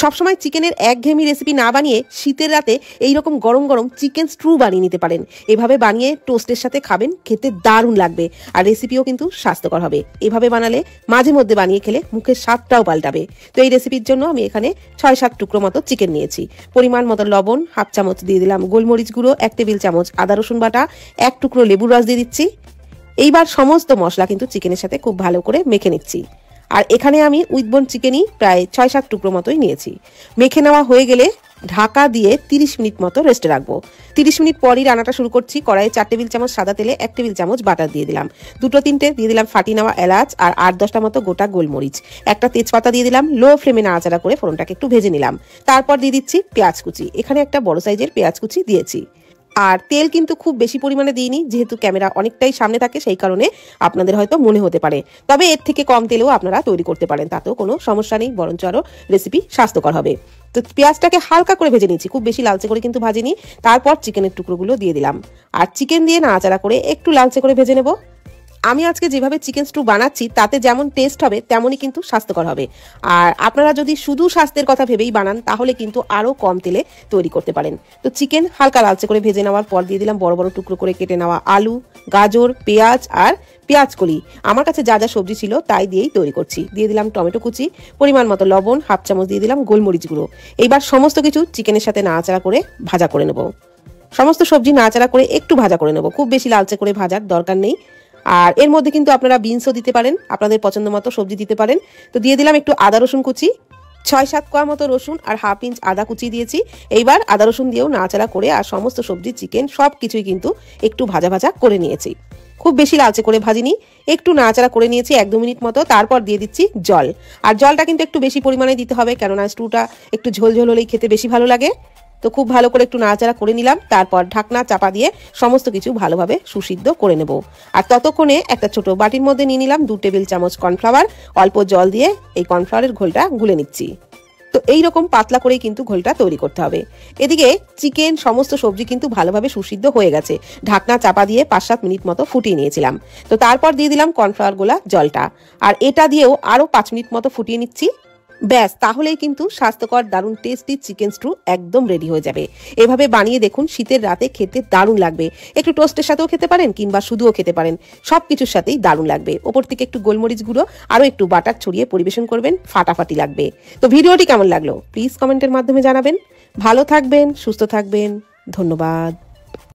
সবসময় চিকেনের একঘেয়েমি রেসিপি না বানিয়ে শীতের রাতে এইরকম গরম গরম চিকেন স্ট্রু বানিয়ে নিতে পারেন। এভাবে বানিয়ে টোস্টের সাথে খাবেন, খেতে দারুণ লাগবে আর রেসিপিও কিন্তু স্বাস্থ্যকর হবে। এভাবে বানালে মাঝে মধ্যে বানিয়ে খেলে মুখের স্বাদটাও পাল্টাবে। তো এই রেসিপির জন্য আমি এখানে 6-7 টুকরো মতো চিকেন নিয়েছি। পরিমাণ মতো লবণ, হাফ চামচ দিয়ে দিলাম গোলমরিচ গুঁড়ো, 1 টেবিল চামচ আদা রসুন বাটা, 1 টুকরো লেবুর রস দিয়ে দিচ্ছি। এইবার সমস্ত মশলা কিন্তু চিকেনের সাথে খুব ভালো করে মেখে নিচ্ছি। আর এখানে আমি উইথবোন চিকেনই প্রায় 6-7 টুকরো মতোই নিয়েছি। মেখে নেওয়া হয়ে গেলে ঢাকা দিয়ে 30 মিনিট মতো রেস্টে রাখবো। 30 মিনিট পরই রান্নাটা শুরু করছি। কড়াইয়ে 4 টেবিল চামচ সাদা তেলে 1 টেবিল চামচ বাটার দিয়ে দিলাম। 2-3টে দিয়ে দিলাম ফাটিয়ে নেওয়া এলাচ আর 8-10টা মতো গোটা গোলমরিচ। একটা তেজপাতা দিয়ে দিলাম। লো ফ্লেমে নাড়াচাড়া করে ফোড়নটাকে একটু ভেজে নিলাম। তারপর দিয়ে দিচ্ছি পেঁয়াজ কুচি। এখানে একটা বড় সাইজের পেঁয়াজ কুচি দিয়েছি। আর তেল কিন্তু খুব বেশি পরিমাণে দিইনি, যেহেতু ক্যামেরা অনেকটাই সামনে থাকে সেই কারণে আপনাদের হয়তো মনে হতে পারে। তবে এর থেকে কম তেলেও আপনারা তৈরি করতে পারেন, তাতেও কোনো সমস্যা নেই, বরঞ্চ আরও রেসিপি স্বাস্থ্যকর হবে। তো পেঁয়াজটাকে হালকা করে ভেজে নিচ্ছি, খুব বেশি লালচে করে কিন্তু ভাজিনি। তারপর চিকেনের টুকরোগুলো দিয়ে দিলাম আর চিকেন দিয়ে নাড়াচাড়া করে একটু লালচে করে ভেজে নেব। আমি আজকে যেভাবে চিকেন স্টু বানাচ্ছি তাতে যেমন টেস্ট হবে তেমনই কিন্তু স্বাস্থ্যকর হবে। আর আপনারা যদি শুধু স্বাস্থ্যের কথা ভেবেই বানান তাহলে কিন্তু আরও কম তেলে তৈরি করতে পারেন। তো চিকেন হালকা লালচে করে ভেজে নেওয়ার পর দিয়ে দিলাম বড় বড় টুকরো করে কেটে নেওয়া আলু, গাজর, পেঁয়াজ আর পেঁয়াজ কলি। আমার কাছে যা যা সবজি ছিল তাই দিয়েই তৈরি করছি। দিয়ে দিলাম টমেটো কুচি, পরিমাণ মতো লবণ, হাফ চামচ দিয়ে দিলাম গোলমরিচ গুঁড়ো। এইবার সমস্ত কিছু চিকেনের সাথে নাড়াচাড়া করে ভাজা করে নেব। সমস্ত সবজি নাড়াচাড়া করে একটু ভাজা করে নেব, খুব বেশি লালচে করে ভাজার দরকার নেই। আর এর মধ্যে কিন্তু আপনারা বিনসও দিতে পারেন, আপনাদের পছন্দ মতো সবজি দিতে পারেন। তো দিয়ে দিলাম একটু আদা রসুন কুচি, 6-7 কোয়া মতো রসুন আর হাফ ইঞ্চ আদা কুচি দিয়েছি। এইবার আদা রসুন দিয়েও নাড়াচাড়া করে আর সমস্ত সবজি, চিকেন সব কিছুই কিন্তু একটু ভাজা ভাজা করে নিয়েছি। খুব বেশি লালচে করে ভাজিনি, একটু নাড়াচাড়া করে নিয়েছি 1-2 মিনিট মতো। তারপর দিয়ে দিচ্ছি জল। আর জলটা কিন্তু একটু বেশি পরিমাণে দিতে হবে, কেননা স্টুটা একটু ঝোলঝোল হলেই খেতে বেশি ভালো লাগে। তো খুব ভালো করে একটু নাড়াচাড়া করে নিলাম। তারপর ঢাকনা চাপা দিয়ে সমস্ত কিছু ভালোভাবে সুসিদ্ধ করে নেব। আর ততক্ষণে একটা ছোট বাটির মধ্যে নিয়ে নিলাম 2 টেবিল চামচ কর্নফ্লাওয়ার। অল্প জল দিয়ে এই কর্নফ্লাওয়ারের ঘোলটা গুলে নিচ্ছি। তো এইরকম পাতলা করেই কিন্তু ঘোলটা তৈরি করতে হবে। এদিকে চিকেন সমস্ত সবজি কিন্তু ভালোভাবে সুসিদ্ধ হয়ে গেছে। ঢাকনা চাপা দিয়ে 5-7 মিনিট মতো ফুটিয়ে নিয়েছিলাম। তো তারপর দিয়ে দিলাম কর্নফ্লাওয়ার গোলা জলটা, আর এটা দিয়েও আরও 5 মিনিট মতো ফুটিয়ে নিচ্ছি। ব্যাস, তাহলেই কিন্তু স্বাস্থ্যকর দারুণ টেস্টি চিকেন স্টু একদম রেডি হয়ে যাবে। এভাবে বানিয়ে দেখুন, শীতের রাতে খেতে দারুণ লাগবে। একটু টোস্টের সাথেও খেতে পারেন কিংবা শুধুও খেতে পারেন, সব কিছুর সাথেই দারুণ লাগবে। ওপর থেকে একটু গোলমরিচ গুঁড়ো আরও একটু বাটার ছড়িয়ে পরিবেশন করবেন, ফাটাফাটি লাগবে। তো ভিডিওটি কেমন লাগলো প্লিজ কমেন্টের মাধ্যমে জানাবেন। ভালো থাকবেন, সুস্থ থাকবেন, ধন্যবাদ।